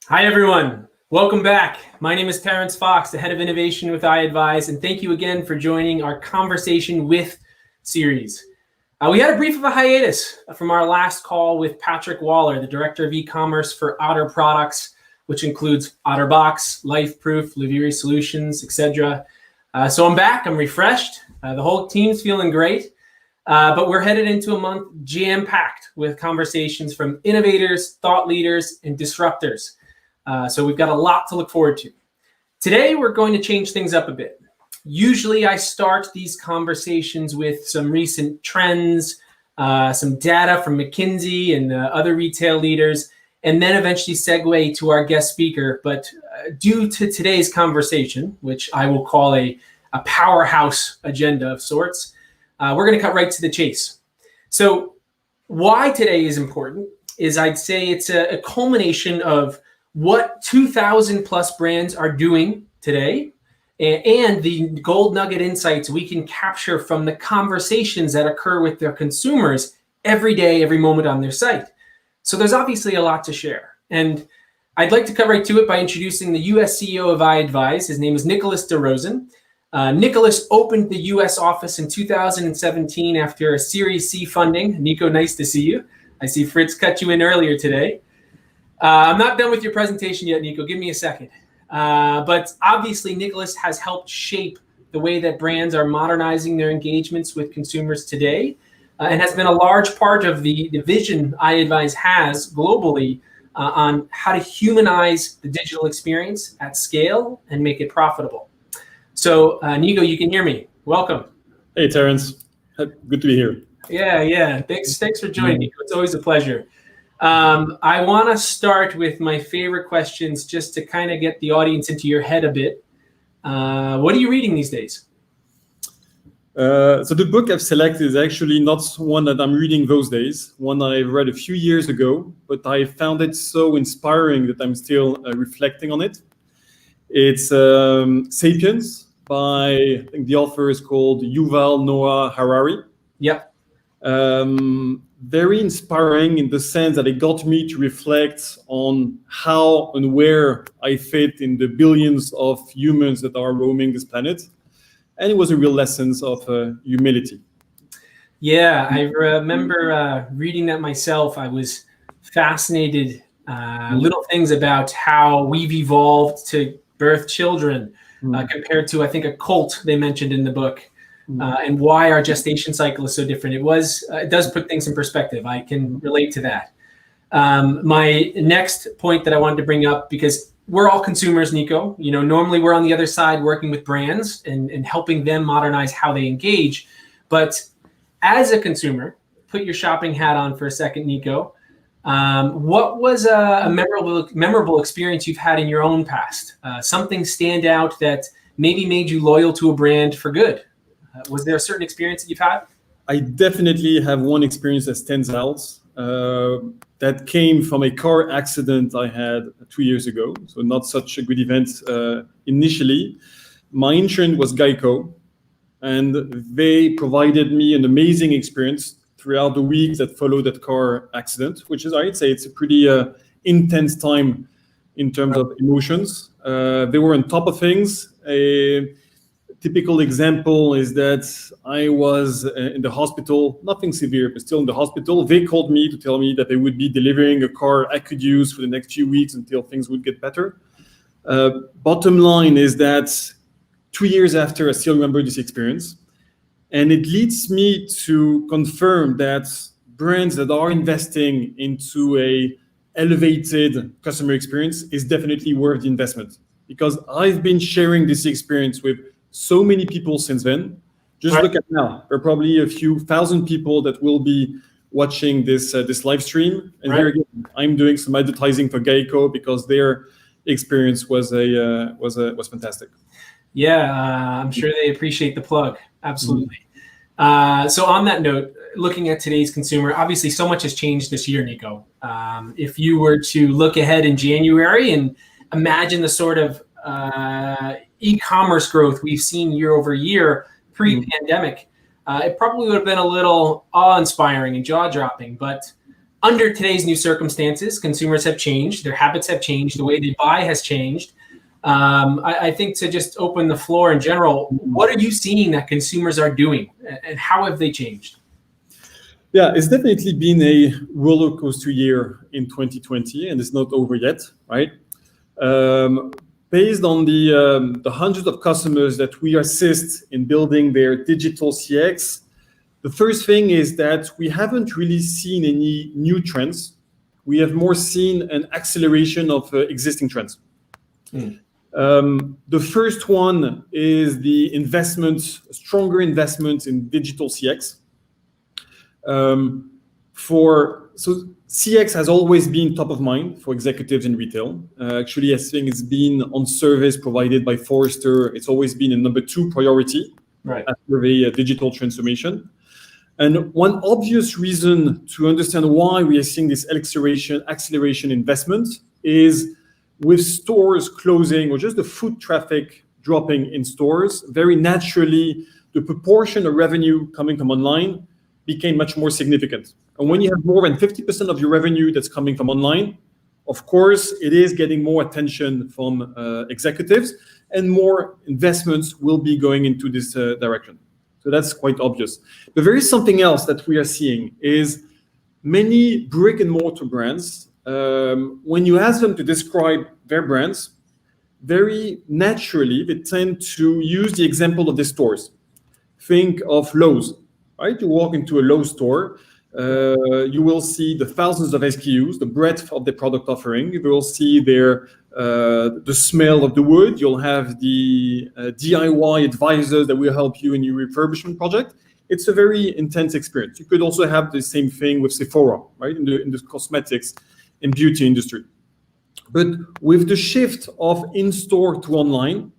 Hi, everyone. Welcome back. My name is Terrence Fox, the head of innovation with iAvize, and thank you again for joining our Conversation With series. We had a brief of a hiatus from our last call with Patrick Waller, the director of e-commerce for Otter Products, which includes OtterBox, LifeProof, Leviri Solutions, etc. So I'm back. I'm refreshed. The whole team's feeling great. But we're headed into a month jam-packed with conversations from innovators, thought leaders, and disruptors. So we've got a lot to look forward to. Today, we're going to change things up a bit. Usually, I start these conversations with some recent trends, some data from McKinsey and other retail leaders, and then eventually segue to our guest speaker. But due to today's conversation, which I will call a powerhouse agenda of sorts, we're going to cut right to the chase. So why today is important is I'd say it's a culmination of what 2,000 plus brands are doing today and the gold nugget insights we can capture from the conversations that occur with their consumers every day, every moment on their site. So there's obviously a lot to share. And I'd like to cut right to it by introducing the US CEO of iAvize. His name is Nicolas de Rosen. Nicolas opened the US office in 2017 after a Series C funding. Nico, nice to see you. I see Fritz cut you in earlier today. I'm not done with your presentation yet, Nico. Give me a second. But obviously, Nicolas has helped shape the way that brands are modernizing their engagements with consumers today, and has been a large part of the vision iAvize has globally on how to humanize the digital experience at scale and make it profitable. So, Nico, you can hear me. Welcome. Hey, Terrence. Good to be here. Yeah. Thanks for joining, Nico. It's always a pleasure. I want to start with my favorite questions just to kind of get the audience into your head a bit. What are you reading these days? So the book I've selected is actually not one that I'm reading those days, one I read a few years ago, but I found it so inspiring that I'm still reflecting on it. It's Sapiens by, I think the author is called Yuval Noah Harari. Yep. Very inspiring in the sense that it got me to reflect on how and where I fit in the billions of humans that are roaming this planet. And it was a real lesson of humility. Yeah, I remember reading that myself. I was fascinated, little things about how we've evolved to birth children compared to, I think, a colt they mentioned in the book. And why our gestation cycle is so different. It does put things in perspective. I can relate to that. My next point that I wanted to bring up, because we're all consumers, Nico. Normally we're on the other side working with brands and helping them modernize how they engage. But as a consumer, put your shopping hat on for a second, Nico. What was a memorable experience you've had in your own past? Something stand out that maybe made you loyal to a brand for good? Was there a certain experience that you've had? I definitely have one experience that stands out. That came from a car accident I had 2 years ago. So not such a good event initially. My insurance was Geico, and they provided me an amazing experience throughout the weeks that followed that car accident, which is, I'd say, it's a pretty intense time in terms of emotions. They were on top of things. A typical example is that I was in the hospital, nothing severe, but still in the hospital. They called me to tell me that they would be delivering a car I could use for the next few weeks until things would get better. Bottom line is that 2 years after, I still remember this experience. And it leads me to confirm that brands that are investing into a elevated customer experience is definitely worth the investment. Because I've been sharing this experience with so many people since then. Just Look at now. There are probably a few thousand people that will be watching this live stream. And here again, I'm doing some advertising for Geico because their experience was fantastic. Yeah, I'm sure they appreciate the plug. Absolutely. So on that note, looking at today's consumer, obviously so much has changed this year, Nico. If you were to look ahead in January and imagine the sort of e-commerce growth we've seen year over year pre-pandemic, it probably would have been a little awe-inspiring and jaw-dropping. But under today's new circumstances, consumers have changed, their habits have changed, the way they buy has changed. I think to just open the floor in general, what are you seeing that consumers are doing, and how have they changed? Yeah, it's definitely been a roller coaster year in 2020, and it's not over yet, right? Based on the hundreds of customers that we assist in building their digital CX, the first thing is that we haven't really seen any new trends. We have more seen an acceleration of existing trends. The first one is the stronger investment in digital CX. So CX has always been top of mind for executives in retail. Actually, I think it's been on surveys provided by Forrester. It's always been a number 2 priority after the digital transformation. And one obvious reason to understand why we are seeing this acceleration investment is with stores closing or just the foot traffic dropping in stores, very naturally, the proportion of revenue coming from online became much more significant. And when you have more than 50% of your revenue that's coming from online, of course, it is getting more attention from executives, and more investments will be going into this direction. So that's quite obvious. But there is something else that we are seeing is many brick and mortar brands, when you ask them to describe their brands, very naturally, they tend to use the example of the stores. Think of Lowe's, right? You walk into a Lowe's store, you will see the thousands of SKUs, the breadth of the product offering. You will see the smell of the wood. You'll have the DIY advisors that will help you in your refurbishment project. It's a very intense experience. You could also have the same thing with Sephora, right? In the cosmetics and beauty industry. But with the shift of in-store to online,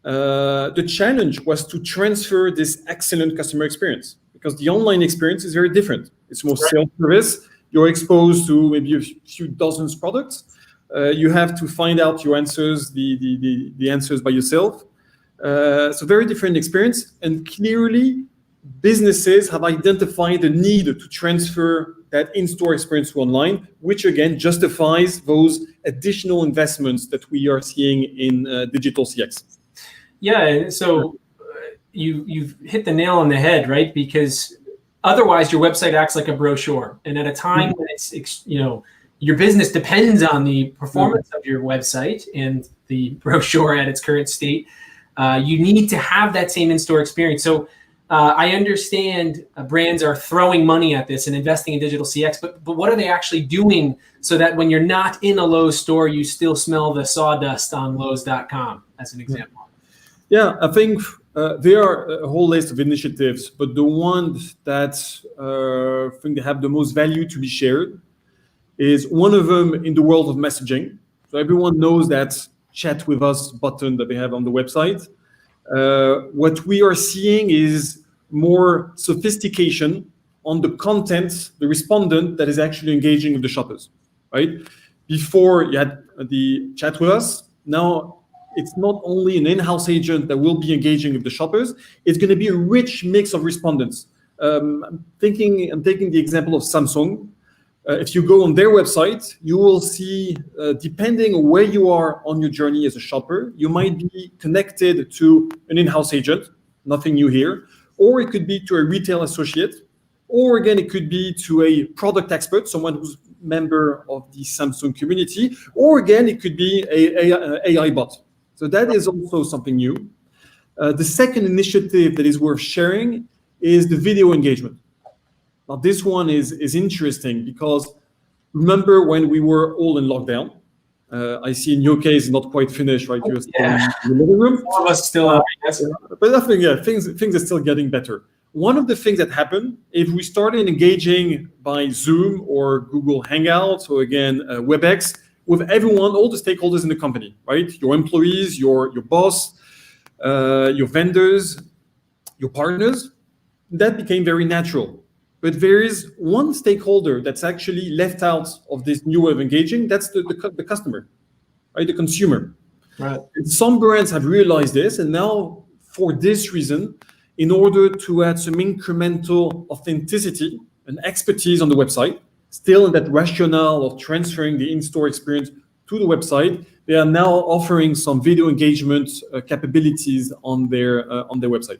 the challenge was to transfer this excellent customer experience, because the online experience is very different. It's more self-service. You're exposed to maybe a few dozens products. You have to find out your answers, the answers by yourself. So very different experience. And clearly, businesses have identified the need to transfer that in-store experience to online, which again justifies those additional investments that we are seeing in digital CX. Yeah, so you've hit the nail on the head, right? Because otherwise your website acts like a brochure. And at a time when it's, your business depends on the performance of your website and the brochure at its current state, you need to have that same in-store experience. So I understand brands are throwing money at this and investing in digital CX, but what are they actually doing so that when you're not in a Lowe's store, you still smell the sawdust on Lowe's.com, as an example? Yeah, I think there are a whole list of initiatives, but the ones that I think they have the most value to be shared is one of them in the world of messaging. So everyone knows that chat with us button that they have on the website. What we are seeing is more sophistication on the content, the respondent that is actually engaging with the shoppers, right? Before you had the chat with us, now it's not only an in-house agent that will be engaging with the shoppers, it's going to be a rich mix of respondents. I'm taking the example of Samsung. If you go on their website, you will see, depending on where you are on your journey as a shopper, you might be connected to an in-house agent, nothing new here, or it could be to a retail associate, or again, it could be to a product expert, someone who's a member of the Samsung community, or again, it could be an AI bot. So that is also something new. The second initiative that is worth sharing is the video engagement. Now, this one is interesting because remember when we were all in lockdown? I see in your case not quite finished, right? You're still in the living room. All of us still are, yes. But I think, things are still getting better. One of the things that happened, if we started engaging by Zoom or Google Hangouts or again, WebEx, with everyone, all the stakeholders in the company, right? Your employees, your boss, your vendors, your partners, that became very natural. But there is one stakeholder that's actually left out of this new way of engaging. That's the customer, right? The consumer. Right. And some brands have realized this, and now for this reason, in order to add some incremental authenticity and expertise on the website, still in that rationale of transferring the in-store experience to the website, they are now offering some video engagement capabilities on their website.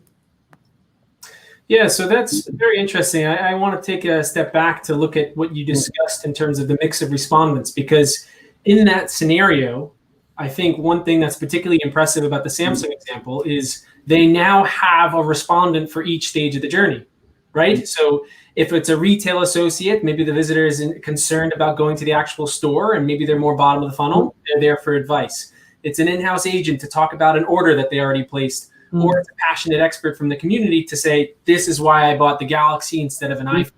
Yeah, so that's very interesting. I want to take a step back to look at what you discussed in terms of the mix of respondents, because in that scenario, I think one thing that's particularly impressive about the Samsung example is they now have a respondent for each stage of the journey, right? So if it's a retail associate, maybe the visitor is concerned about going to the actual store and maybe they're more bottom of the funnel, they're there for advice. It's an in-house agent to talk about an order that they already placed, or it's a passionate expert from the community to say, this is why I bought the Galaxy instead of an iPhone.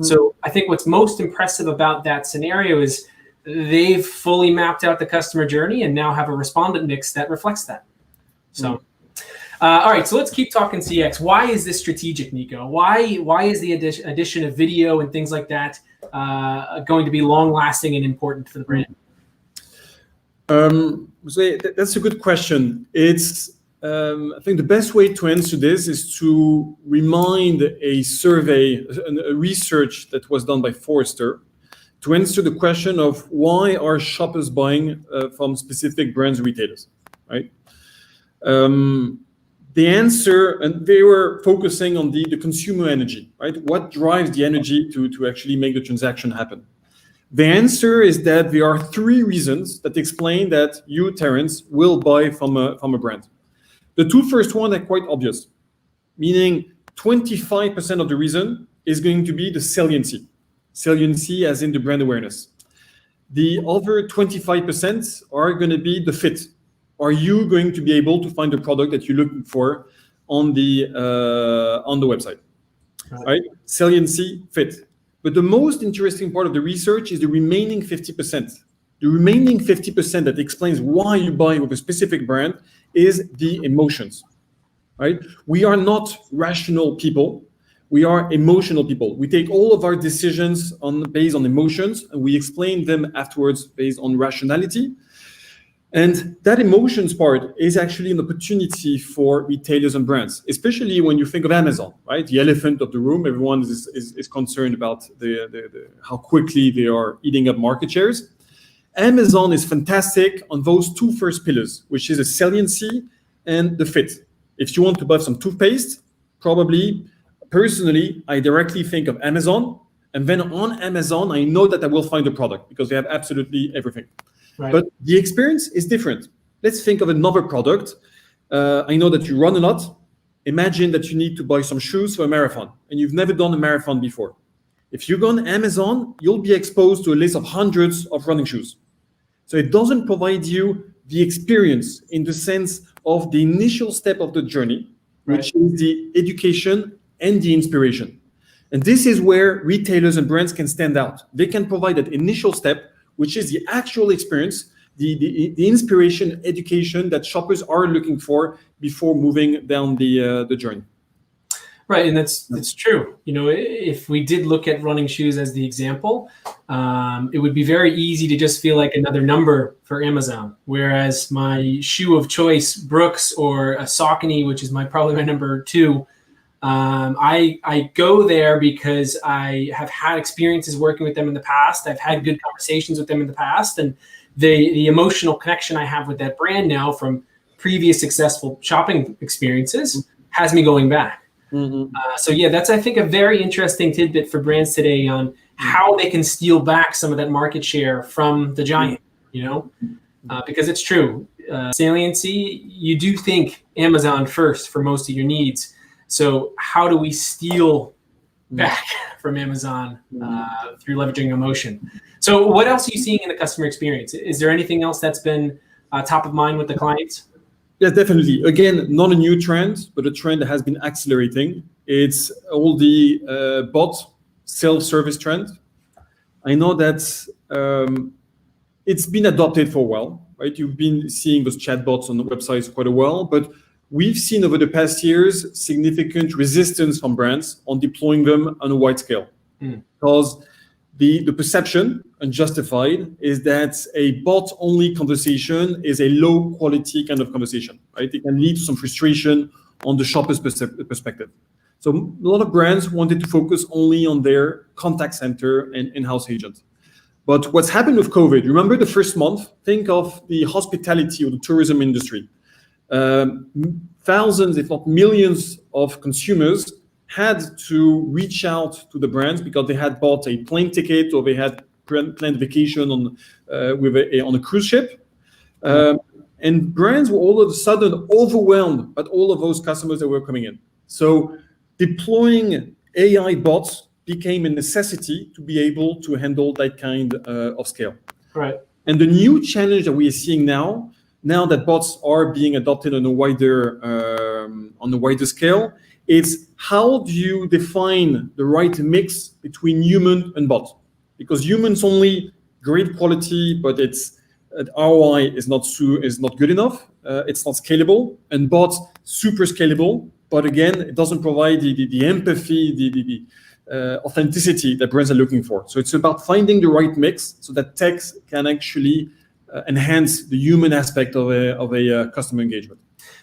So I think what's most impressive about that scenario is they've fully mapped out the customer journey and now have a respondent mix that reflects that. So, all right, so let's keep talking CX. Why is this strategic, Nico? Why is the addition of video and things like that going to be long-lasting and important for the brand? So that's a good question. I think the best way to answer this is to remind a survey, a research that was done by Forrester, to answer the question of why are shoppers buying from specific brands and retailers, right? The answer, and they were focusing on the consumer energy, right? What drives the energy to actually make the transaction happen? The answer is that there are 3 reasons that explain that you, Terence, will buy from a brand. The 2 first ones are quite obvious, meaning 25% of the reason is going to be the saliency. Saliency as in the brand awareness. The other 25% are going to be the fit. Are you going to be able to find the product that you're looking for on the website? Right? Saliency, fit. But the most interesting part of the research is the remaining 50%. The remaining 50% that explains why you buy with a specific brand is the emotions, right? We are not rational people. We are emotional people. We take all of our decisions based on emotions, and we explain them afterwards based on rationality. And that emotions part is actually an opportunity for retailers and brands, especially when you think of Amazon, right? The elephant of the room. Everyone is concerned about how quickly they are eating up market shares. Amazon is fantastic on those 2 first pillars, which is the saliency and the fit. If you want to buy some toothpaste, probably, personally, I directly think of Amazon. And then on Amazon, I know that I will find the product because they have absolutely everything. Right. But the experience is different. Let's think of another product. I know that you run a lot. Imagine that you need to buy some shoes for a marathon and you've never done a marathon before. If you go on Amazon, you'll be exposed to a list of hundreds of running shoes. So it doesn't provide you the experience in the sense of the initial step of the journey, which is the education and the inspiration. And this is where retailers and brands can stand out. They can provide that initial step, which is the actual experience, the inspiration, education that shoppers are looking for before moving down the journey. Right, and that's true. You know, if we did look at running shoes as the example, it would be very easy to just feel like another number for Amazon. Whereas my shoe of choice, Brooks or a Saucony, which is probably my number 2, I go there because I have had experiences working with them in the past. I've had good conversations with them in the past, and the emotional connection I have with that brand now from previous successful shopping experiences has me going back. So yeah, that's, I think, a very interesting tidbit for brands today on how they can steal back some of that market share from the giant, you know, because it's true. Saliency, you do think Amazon first for most of your needs. So how do we steal back from Amazon through leveraging emotion? So what else are you seeing in the customer experience? Is there anything else that's been top of mind with the clients? Yeah, definitely. Again, not a new trend, but a trend that has been accelerating. It's all the bot self-service trend. I know that it's been adopted for a while, right? You've been seeing those chatbots on the websites quite a while, but we've seen over the past years significant resistance from brands on deploying them on a wide scale. Because the perception, unjustified, is that a bot-only conversation is a low-quality kind of conversation, right? It can lead to some frustration on the shopper's perspective. So a lot of brands wanted to focus only on their contact center and in-house agent. But what's happened with COVID, remember the first month, think of the hospitality or the tourism industry. Thousands, if not millions of consumers had to reach out to the brands because they had bought a plane ticket or they had planned vacation on a cruise ship. And brands were all of a sudden overwhelmed by all of those customers that were coming in. So deploying AI bots became a necessity to be able to handle that kind of scale. Right. And the new challenge that we are seeing now that bots are being adopted on a wider scale, is how do you define the right mix between human and bot? Because humans only great quality, but its ROI is not good enough. It's not scalable, and bots super scalable. But again, it doesn't provide the empathy, the authenticity that brands are looking for. So it's about finding the right mix so that tech can actually enhance the human aspect of a customer engagement.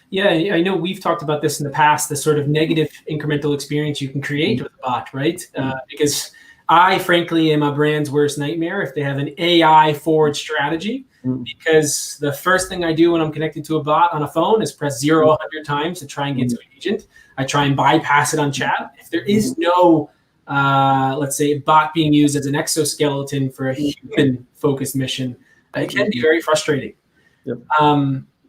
Yeah, I know we've talked about this in the past, the sort of negative incremental experience you can create with a bot, right? Because I, frankly, am a brand's worst nightmare if they have an AI forward strategy, because the first thing I do when I'm connected to a bot on a phone is press 0 100 times to try and get to an agent. I try and bypass it on chat. If there is no, let's say, bot being used as an exoskeleton for a human-focused mission, it can be very frustrating. Yep.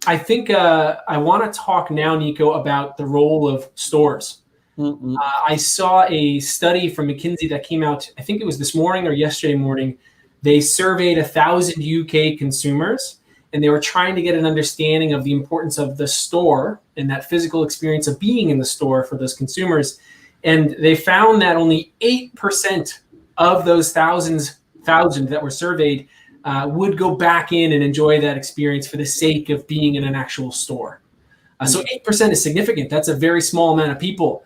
I think I want to talk now, Nico, about the role of stores. I saw a study from McKinsey that came out, I think it was this morning or yesterday morning. They surveyed 1,000 UK consumers, and they were trying to get an understanding of the importance of the store and that physical experience of being in the store for those consumers. And they found that only 8% of those thousand that were surveyed would go back in and enjoy that experience for the sake of being in an actual store. So 8% is significant. That's a very small amount of people.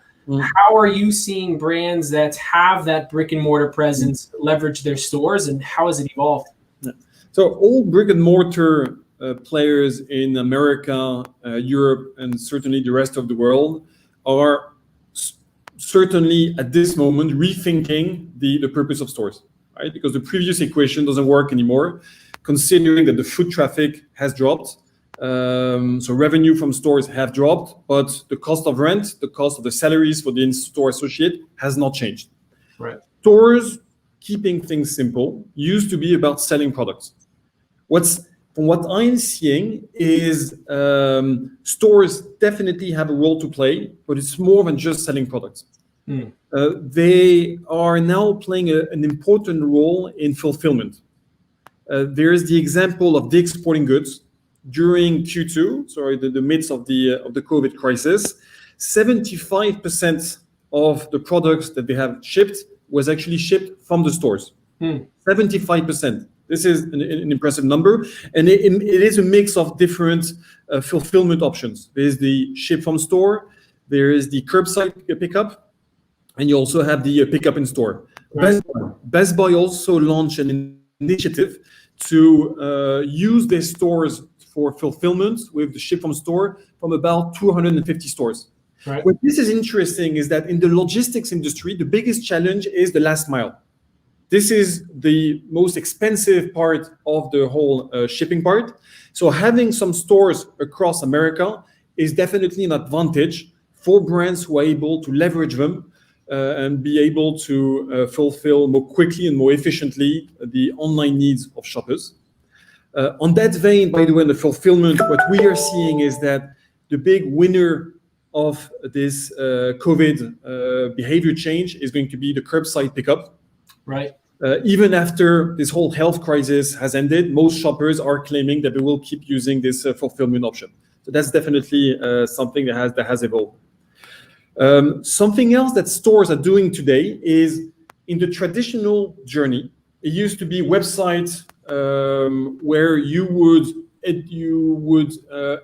How are you seeing brands that have that brick and mortar presence leverage their stores, and how has it evolved? So all brick and mortar players in America, Europe, and certainly the rest of the world are certainly at this moment rethinking the purpose of stores, right? Because the previous equation doesn't work anymore, considering that the foot traffic has dropped. So revenue from stores have dropped, but the cost of rent, the cost of the salaries for the in-store associate has not changed. Right. Stores, keeping things simple, used to be about selling products. From what I'm seeing is stores definitely have a role to play, but it's more than just selling products. They are now playing an important role in fulfillment. There is the example of Dick's Sporting Goods. During Q2, the midst of the COVID crisis, 75% of the products that they have shipped was actually shipped from the stores. 75%. This is an impressive number, and it is a mix of different fulfillment options. There's the ship from store, there is the curbside pickup, and you also have the pickup in store. Right. Best Buy also launched an initiative to use their stores for fulfillment with the ship from store from about 250 stores. Right. What this is interesting is that in the logistics industry, the biggest challenge is the last mile. This is the most expensive part of the whole shipping part. So having some stores across America is definitely an advantage for brands who are able to leverage them and be able to fulfill more quickly and more efficiently the online needs of shoppers. On that vein, by the way, in the fulfillment, what we are seeing is that the big winner of this COVID behavior change is going to be the curbside pickup. Right. Even after this whole health crisis has ended, most shoppers are claiming that they will keep using this fulfillment option. So that's definitely something that has evolved. Something else that stores are doing today is in the traditional journey. It used to be websites where you would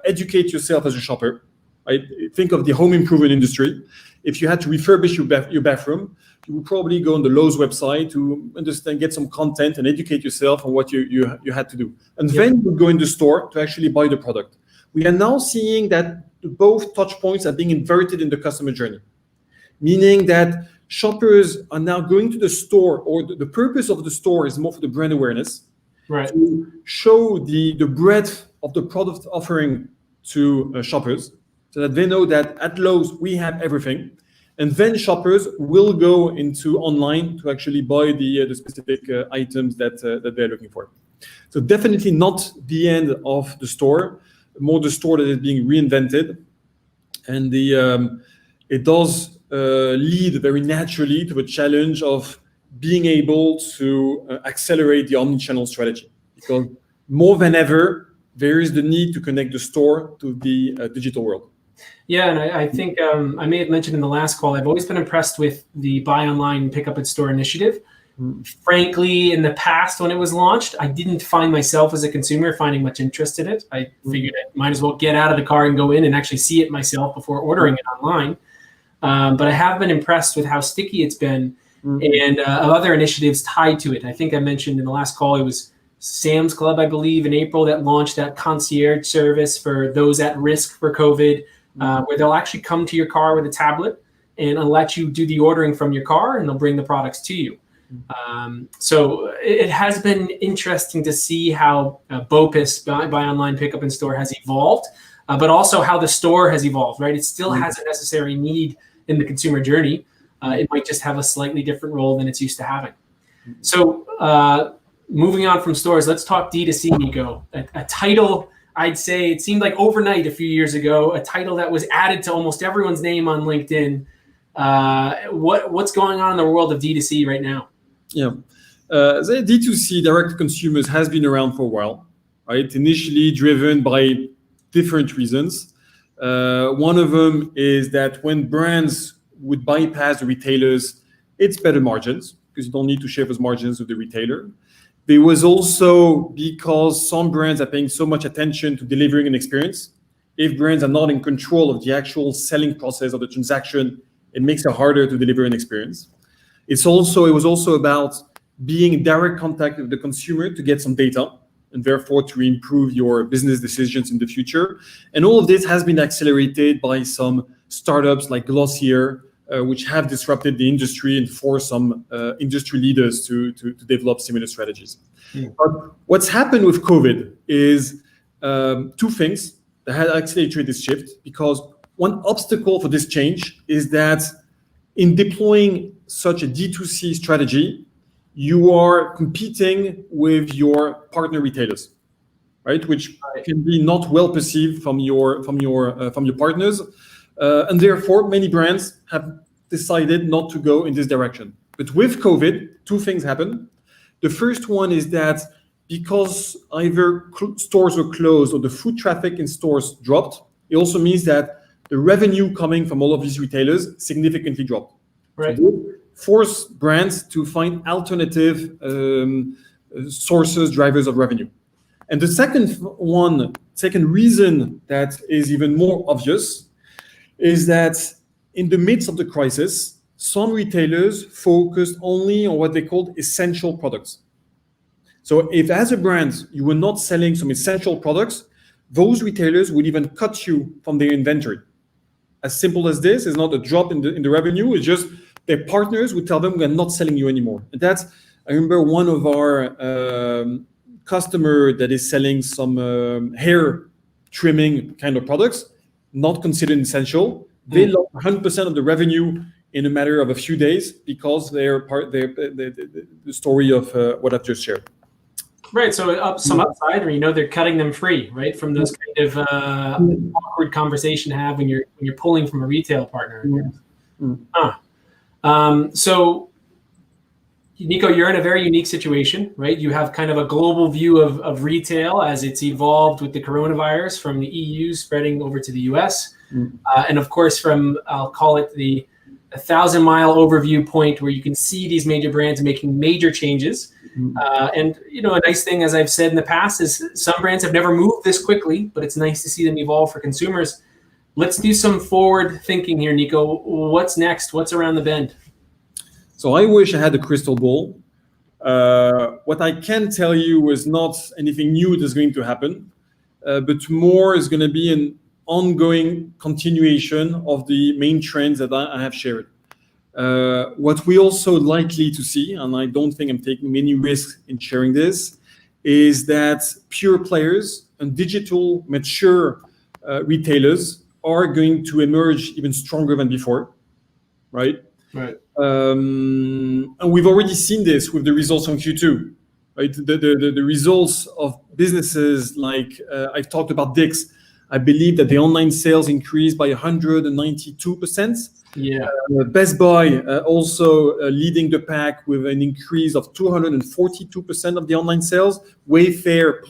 educate yourself as a shopper. Right? Think of the home improvement industry. If you had to refurbish your bathroom, you would probably go on the Lowe's website to understand, get some content, and educate yourself on what you had to do. And then you would go in the store to actually buy the product. We are now seeing that both touch points are being inverted in the customer journey. meaning that shoppers are now going to the store, or the purpose of the store is more for the brand awareness, Right. to show the breadth of the product offering to shoppers, so that they know that at Lowe's we have everything. And then shoppers will go into online to actually buy the specific items that they're looking for. So definitely not the end of the store, more the store that is being reinvented. And it does lead very naturally to the challenge of being able to accelerate the omnichannel strategy, because more than ever, there is the need to connect the store to the digital world. Yeah, and I think I may have mentioned in the last call, I've always been impressed with the buy online, pick up at store initiative. Frankly, in the past when it was launched, I didn't find myself as a consumer finding much interest in it. I figured I might as well get out of the car and go in and actually see it myself before ordering it online. But I have been impressed with how sticky it's been, and other initiatives tied to it. I think I mentioned in the last call, it was Sam's Club, I believe, in April that launched that concierge service for those at risk for COVID, where they'll actually come to your car with a tablet and let you do the ordering from your car, and they'll bring the products to you. So it has been interesting to see how BOPIS, buy online, pick up in store, has evolved, but also how the store has evolved, right? It still has a necessary need in the consumer journey. It might just have a slightly different role than it's used to having. So moving on from stores, let's talk D2C, Nico. A title, I'd say it seemed like overnight a few years ago, a title that was added to almost everyone's name on LinkedIn. What's going on in the world of D2C right now? Yeah, the D2C, direct to consumers, has been around for a while, right? Initially driven by different reasons. One of them is that when brands would bypass the retailers, it's better margins, because you don't need to share those margins with the retailer. There was also because some brands are paying so much attention to delivering an experience. If brands are not in control of the actual selling process of the transaction, it makes it harder to deliver an experience. It was also about being in direct contact with the consumer to get some data, and therefore to improve your business decisions in the future. And all of this has been accelerated by some startups like Glossier, which have disrupted the industry and forced some industry leaders to develop similar strategies. But what's happened with COVID is two things that had accelerated this shift, because one obstacle for this change is that in deploying such a D2C strategy, you are competing with your partner retailers, right? Which can be not well perceived from your partners, and therefore many brands have decided not to go in this direction. But with COVID, two things happen. The first one is that because either stores were closed or the foot traffic in stores dropped, it also means that the revenue coming from all of these retailers significantly dropped. Right. So force brands to find alternative sources, drivers of revenue. And the second reason that is even more obvious is that in the midst of the crisis, some retailers focused only on what they called essential products. So if as a brand, you were not selling some essential products, those retailers would even cut you from their inventory. As simple as this, it's not a drop in the revenue, it's just their partners would tell them we're not selling you anymore. And I remember one of our customer that is selling some hair trimming kind of products, not considered essential. They lost 100% of the revenue in a matter of a few days because they're the story of what I've just shared. Right, so some upside, or they're cutting them free, right, from those kind of awkward conversation to have when you're pulling from a retail partner. So, Nico, you're in a very unique situation, right? You have kind of a global view of retail as it's evolved with the coronavirus from the EU spreading over to the US, and of course from I'll call it the 1,000-mile overview point where you can see these major brands making major changes. And a nice thing, as I've said in the past, is some brands have never moved this quickly, but it's nice to see them evolve for consumers. Let's do some forward thinking here, Nico. What's next? What's around the bend? So I wish I had a crystal ball. What I can tell you is not anything new that's going to happen, but more is going to be an ongoing continuation of the main trends that I have shared. What we also likely to see, and I don't think I'm taking many risks in sharing this, is that pure players and digital mature retailers are going to emerge even stronger than before, right? Right. And we've already seen this with the results on Q2, right? The results of businesses like I've talked about Dix. I believe that the online sales increased by 192%. Yeah. Best Buy also leading the pack with an increase of 242% of the online sales. Wayfair,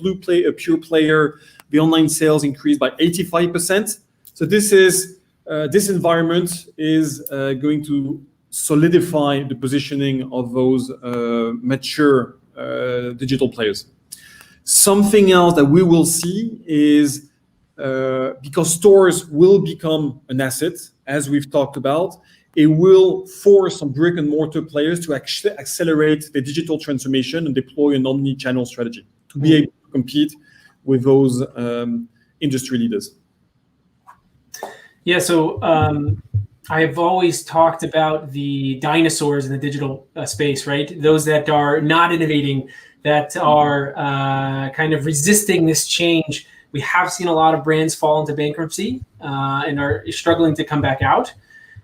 a pure player, the online sales increased by 85%. So this environment is going to solidify the positioning of those mature digital players. Something else that we will see is because stores will become an asset, as we've talked about, it will force some brick and mortar players to accelerate the digital transformation and deploy an omni-channel strategy to be able to compete with those industry leaders. Yeah, so I've always talked about the dinosaurs in the digital space, right? Those that are not innovating, that are kind of resisting this change. We have seen a lot of brands fall into bankruptcy and are struggling to come back out.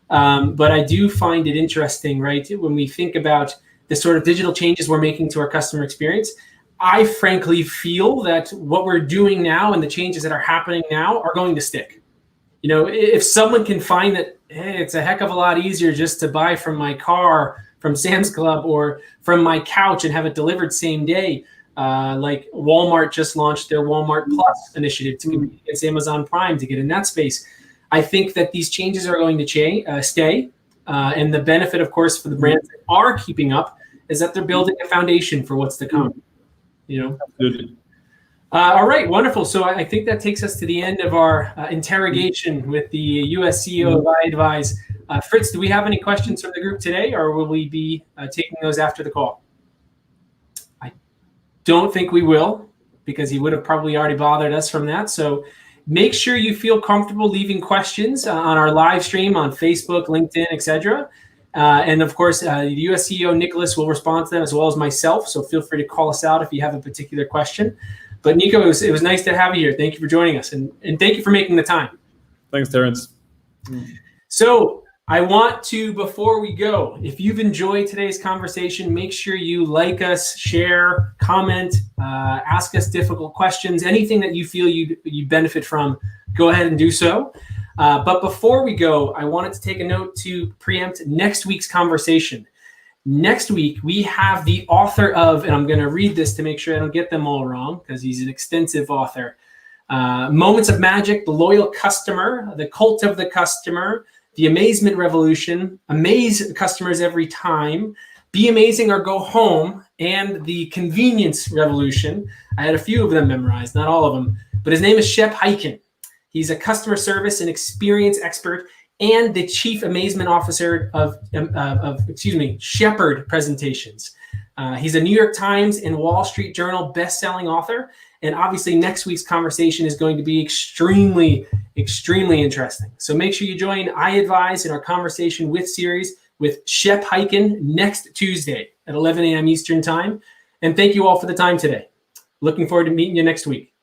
But I do find it interesting, right? When we think about the sort of digital changes we're making to our customer experience, I frankly feel that what we're doing now and the changes that are happening now are going to stick. You know, if someone can find that, hey, it's a heck of a lot easier just to buy from my car, from Sam's Club, or from my couch and have it delivered same day. Like Walmart just launched their Walmart Plus initiative to compete against Amazon Prime to get in that space. I think that these changes are going to stay. And the benefit, of course, for the brands that are keeping up is that they're building a foundation for what's to come. You know? Absolutely. All right, wonderful. So I think that takes us to the end of our interrogation with the US CEO of iAvize. Fritz, do we have any questions from the group today, or will we be taking those after the call? I don't think we will, because he would have probably already bothered us from that. So make sure you feel comfortable leaving questions on our live stream on Facebook, LinkedIn, etc. And of course, the US CEO Nicolas will respond to them as well as myself. So feel free to call us out if you have a particular question. But Nico, it was nice to have you here. Thank you for joining us, and thank you for making the time. Thanks, Terence. So I want to, before we go, if you've enjoyed today's conversation, make sure you like us, share, comment, ask us difficult questions, anything that you feel you benefit from, go ahead and do so. But before we go, I wanted to take a note to preempt next week's conversation. Next week, we have the author of, and I'm going to read this to make sure I don't get them all wrong, because he's an extensive author. Moments of Magic, The Loyal Customer, The Cult of the Customer, The Amazement Revolution, Amaze Customers Every Time, Be Amazing or Go Home, and The Convenience Revolution. I had a few of them memorized, not all of them. But his name is Shep Hyken. He's a customer service and experience expert and the Chief Amazement Officer of Shepherd Presentations. He's a New York Times and Wall Street Journal best-selling author. And obviously next week's conversation is going to be extremely, extremely interesting. So make sure you join iAvize in our conversation with series with Shep Hyken next Tuesday at 11 a.m. Eastern Time. And thank you all for the time today. Looking forward to meeting you next week.